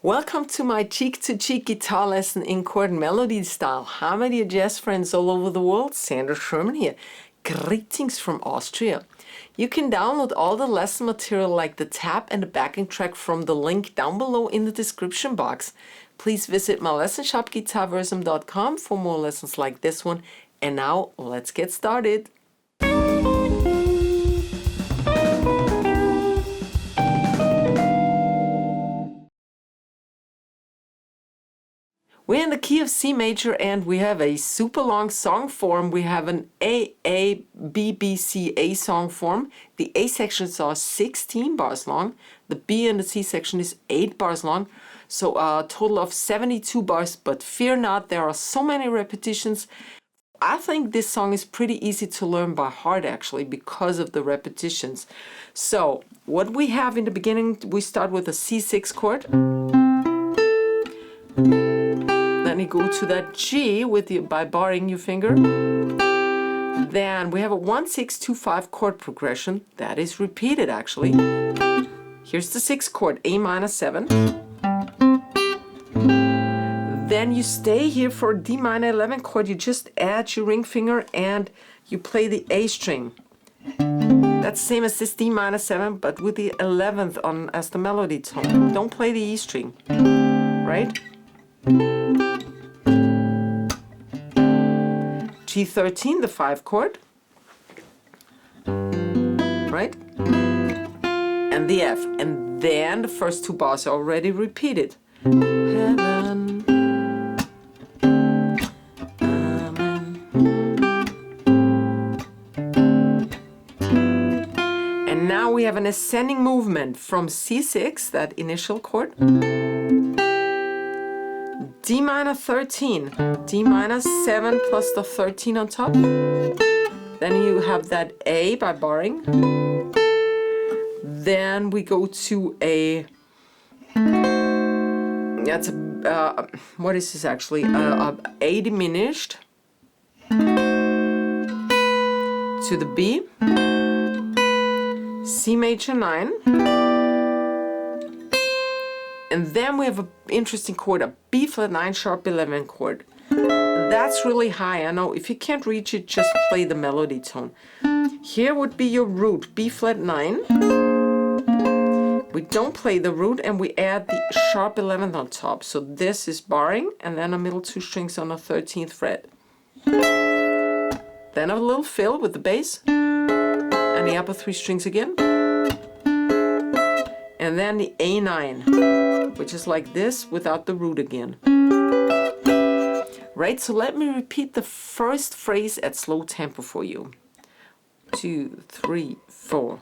Welcome to my cheek-to-cheek guitar lesson in chord melody style. Hi, my dear jazz friends all over the world. Sandra, Sherman here. Greetings from Austria. You can download all the lesson material like the tab and the backing track from the link down below in the description box. Please visit my lesson shop GuitarVersum.com for more lessons like this one. And now let's get started. We're in the key of C major and we have a super long song form. We have an A, B, B, C, A song form. The A sections are 16 bars long. The B and the C section is 8 bars long. So a total of 72 bars, but fear not, there are so many repetitions. I think this song is pretty easy to learn by heart actually because of the repetitions. So what we have in the beginning, we start with a C6 chord. Then you go to that G by barring your finger. Then we have a 1-6-2-5 chord progression that is repeated actually. Here's the 6th chord, A minor 7. Then you stay here for D minor 11 chord. You just add your ring finger and you play the A string. That's the same as this D minor 7, but with the 11th on as the melody tone. Don't play the E string, right? G13, the 5 chord, right? And the F. And then the first 2 bars are already repeated. Heaven, amen. And now we have an ascending movement from C6, that initial chord, D minor 13, D minor 7 plus the 13 on top. Then you have that A by barring. Then we go to a, that's a, what is this actually? A diminished to the B, C major 9. And then we have an interesting chord, a B flat 9 sharp 11 chord. That's really high. I know if you can't reach it, just play the melody tone. Here would be your root, B flat 9. We don't play the root, and we add the sharp 11th on top. So this is barring, and then a middle 2 strings on the 13th fret. Then a little fill with the bass, and the upper 3 strings again. And then the A9, which is like this without the root again. Right, so let me repeat the first phrase at slow tempo for you. 2, 3, 4.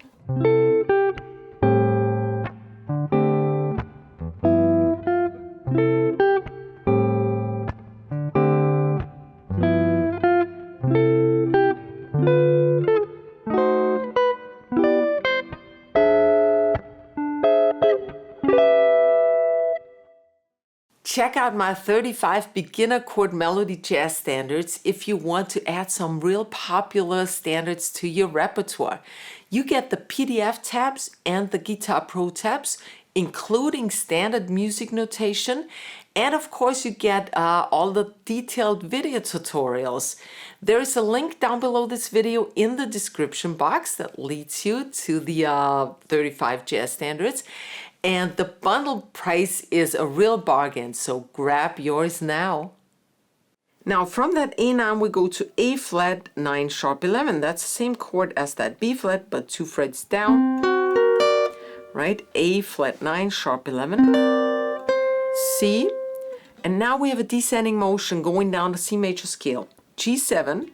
Check out my 35 beginner chord melody jazz standards if you want to add some real popular standards to your repertoire. You get the PDF tabs and the Guitar Pro tabs, including standard music notation, and of course you get all the detailed video tutorials. There is a link down below this video in the description box that leads you to the 35 jazz standards. And the bundle price is a real bargain, so grab yours now. Now from that A9 we go to A flat 9 sharp 11. That's the same chord as that B flat, but 2 frets down. Right? A flat 9 sharp 11. C. And now we have a descending motion going down the C major scale. G7.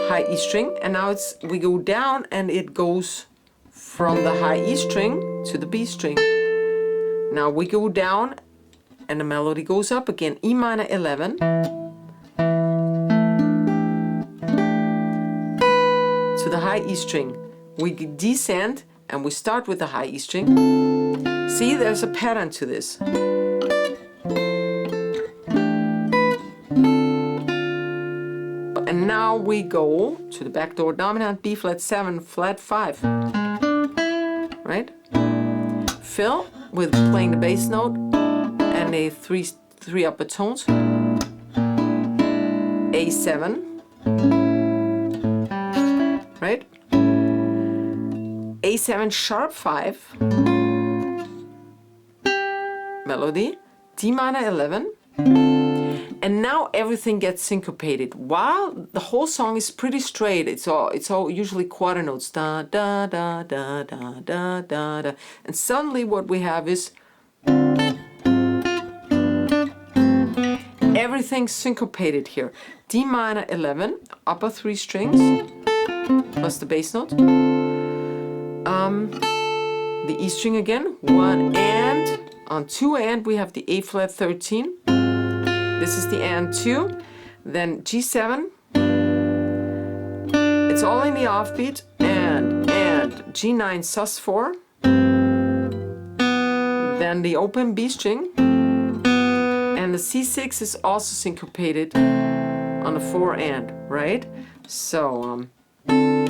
High E string. And now we go down and it goes from the high E string to the B string. Now we go down and the melody goes up again. E minor 11 to the high E string. We descend and we start with the high E string. See, there's a pattern to this. And now we go to the backdoor dominant, B flat 7, flat 5. Right? Fill with playing the bass note and a three upper tones. A7. Right? A7 sharp 5. Melody. D minor 11. And now everything gets syncopated. While the whole song is pretty straight, it's all usually quarter notes. Da da da da da da da da. And suddenly what we have is everything syncopated here. D minor 11, upper 3 strings, plus the bass note. The E string again, 1 and. On 2 and we have the A flat 13. This is the and 2, then G7, it's all in the offbeat, and G9 sus 4, then the open B string, and the C6 is also syncopated on the 4 and, right? So, and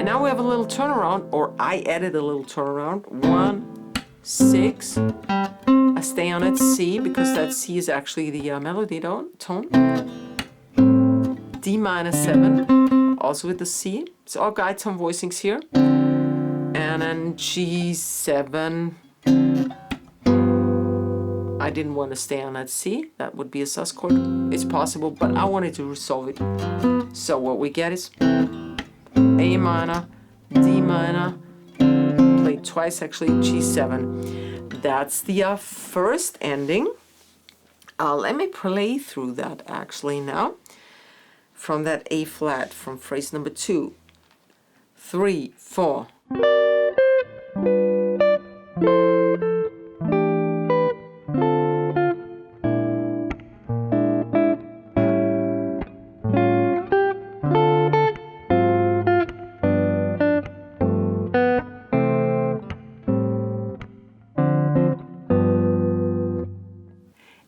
now we have a little turnaround, or I added a little turnaround, 1, 6, I stay on it C because that C is actually the melody tone. D minor 7, also with the C. It's all guide tone voicings here. And then G7. I didn't want to stay on that C. That would be a sus chord. It's possible, but I wanted to resolve it. So what we get is A minor, D minor, played twice actually, G7. That's the first ending. Let me play through that actually now. From that A flat, from phrase number 2, 3, 4.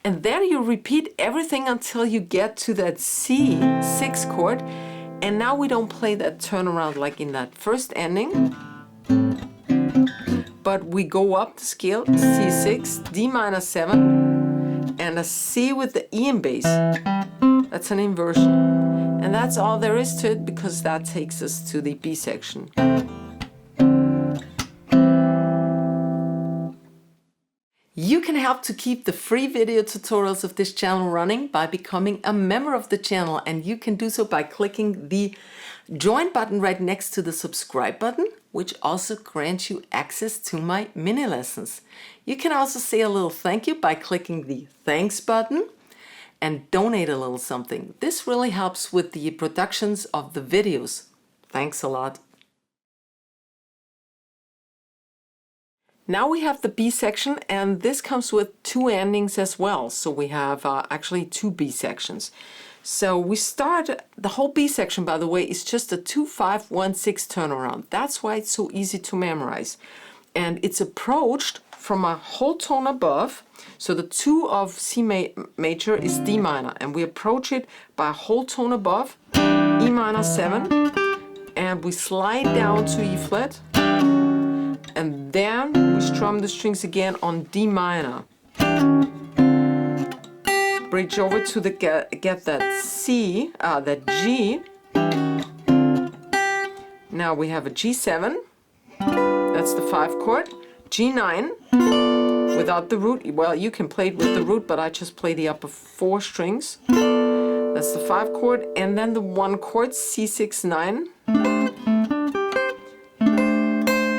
And then you repeat everything until you get to that C6 chord. And now we don't play that turnaround like in that first ending, but we go up the scale, C6, D minor 7, and a C with the E in bass. That's an inversion. And that's all there is to it, because that takes us to the B section. You can help to keep the free video tutorials of this channel running by becoming a member of the channel, and you can do so by clicking the join button right next to the subscribe button, which also grants you access to my mini lessons. You can also say a little thank you by clicking the thanks button and donate a little something. This really helps with the productions of the videos. Thanks a lot. Now we have the B section, and this comes with two endings as well. So we have actually two B sections. So we start, the whole B section, by the way, is just a 2-5-1-6 turnaround. That's why it's so easy to memorize. And it's approached from a whole tone above. So the 2 of C major is D minor, and we approach it by a whole tone above, E minor 7, and we slide down to E flat, and then we strum the strings again on D minor. Bridge over to the get that C, that G. Now we have a G7, that's the 5 chord, G9 without the root. Well, you can play it with the root, but I just play the upper 4 strings. That's the 5 chord, and then the 1 chord, C6-9.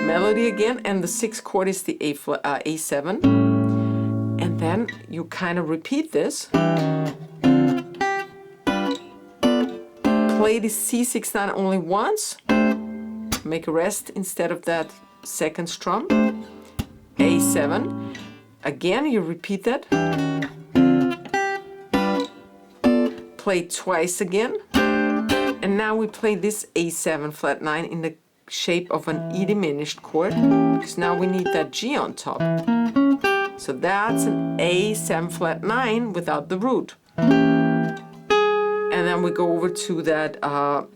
Melody again, and the 6 chord is the A7. And then you kind of repeat this. Play the C6-9 only once. Make a rest instead of that second strum. A7. Again, you repeat that. Play twice again. And now we play this A7 flat 9 in the shape of an E diminished chord, because now we need that G on top. So that's an A7 flat 9 without the root. And then we go over to that A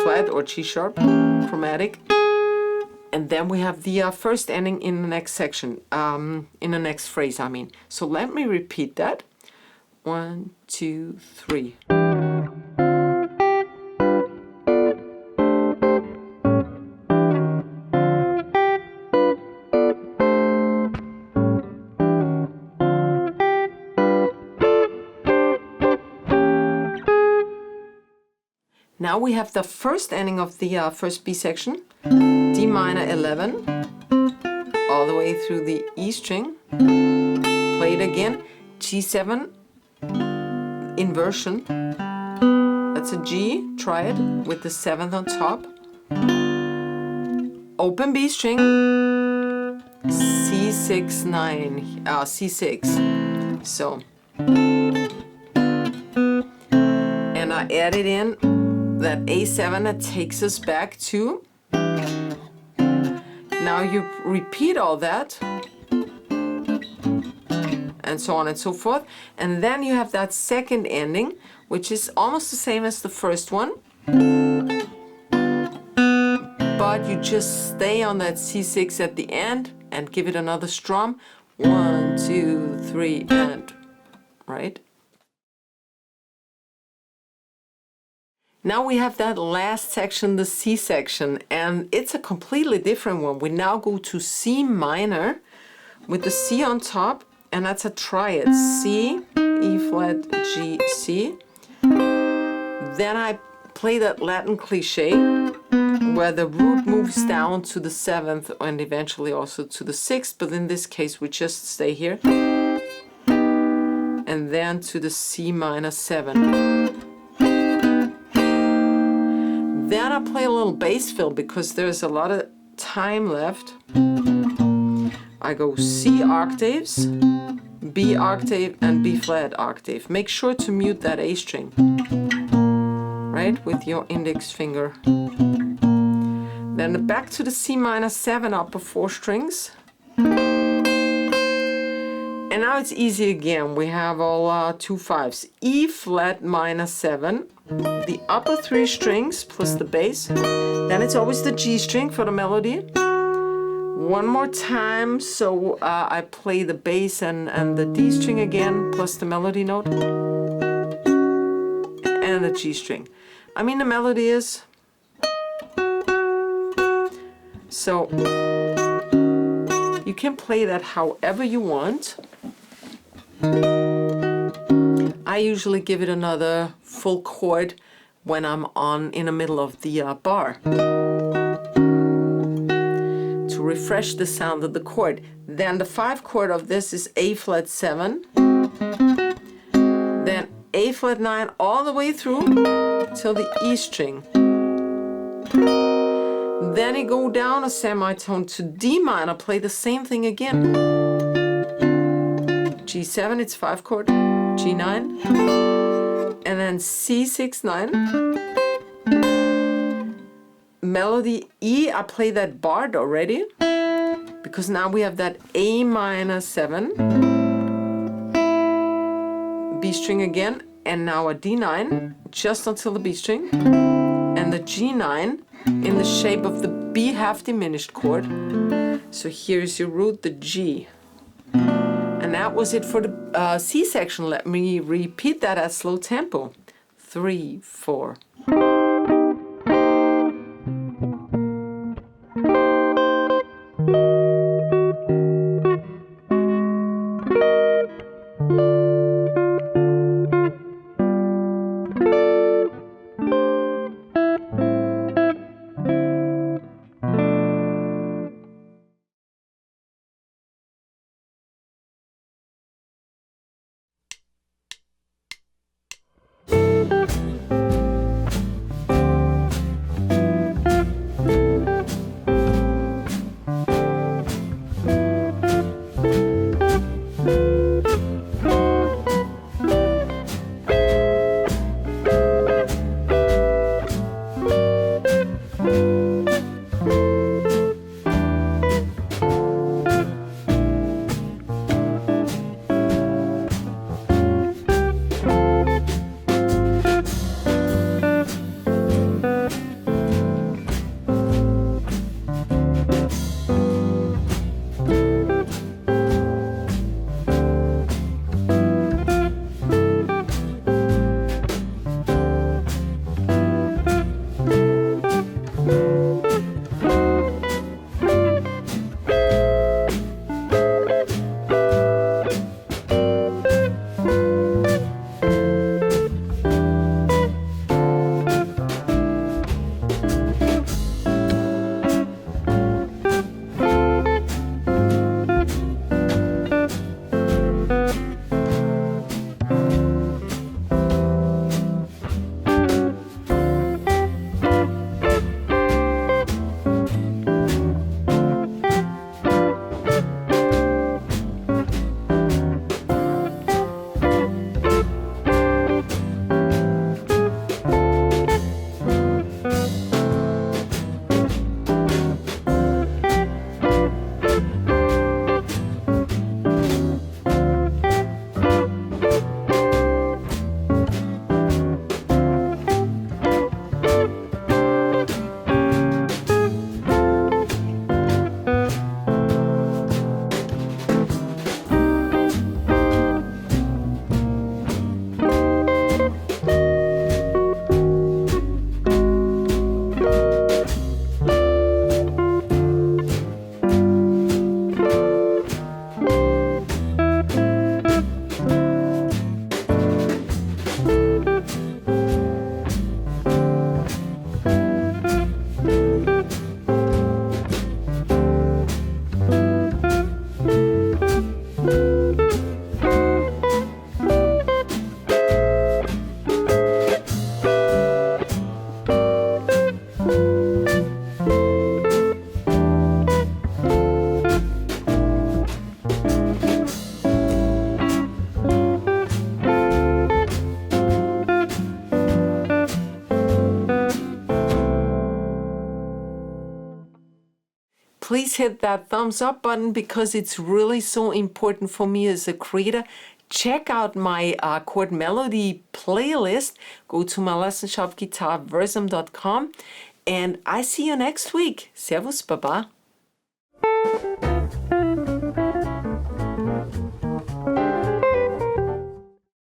flat or G sharp chromatic. And then we have the first ending in the next section, in the next phrase, I mean. So let me repeat that. 1, 2, 3. Now we have the first ending of the first B section, D minor 11, all the way through the E string. Play it again, G7 inversion. That's a G, try it, with the 7th on top. Open B string, C6-9, C6. So, and I added in that A7 that takes us back to. Now you repeat all that, and so on and so forth, and then you have that second ending, which is almost the same as the first one, but you just stay on that C6 at the end and give it another strum. 1, 2, 3, and right. Now we have that last section, the C section, and it's a completely different one. We now go to C minor with the C on top, and that's a triad. C, E flat, G, C. Then I play that Latin cliche where the root moves down to the 7th and eventually also to the 6th, but in this case we just stay here. And then to the C minor 7. Then I play a little bass fill because there's a lot of time left. I go C octaves, B octave, and B flat octave. Make sure to mute that A string, right, with your index finger. Then back to the C minor 7 upper 4 strings. And now it's easy again. We have all 2 5s. E flat minor 7, the upper 3 strings plus the bass. Then it's always the G string for the melody. One more time, so I play the bass and the D string again plus the melody note. and a G string. I mean, the melody is... So you can play that however you want. I usually give it another full chord when I'm in the middle of the bar to refresh the sound of the chord. Then the 5 chord of this is A flat 7, then A flat 9 all the way through till the E string. Then you go down a semitone to D minor, play the same thing again. G7, it's 5 chord, G9, and then C6, 9. Melody E, I play that barred already, because now we have that A minor 7, B string again, and now a D9, just until the B string, and the G9 in the shape of the B half diminished chord. So here's your root, the G. And that was it for the C section. Let me repeat that at slow tempo. 3, 4. please hit that thumbs up button because it's really so important for me as a creator. Check out my chord melody playlist. Go to my lesson shop, GuitarVersum.com, and I see you next week. Servus, Baba.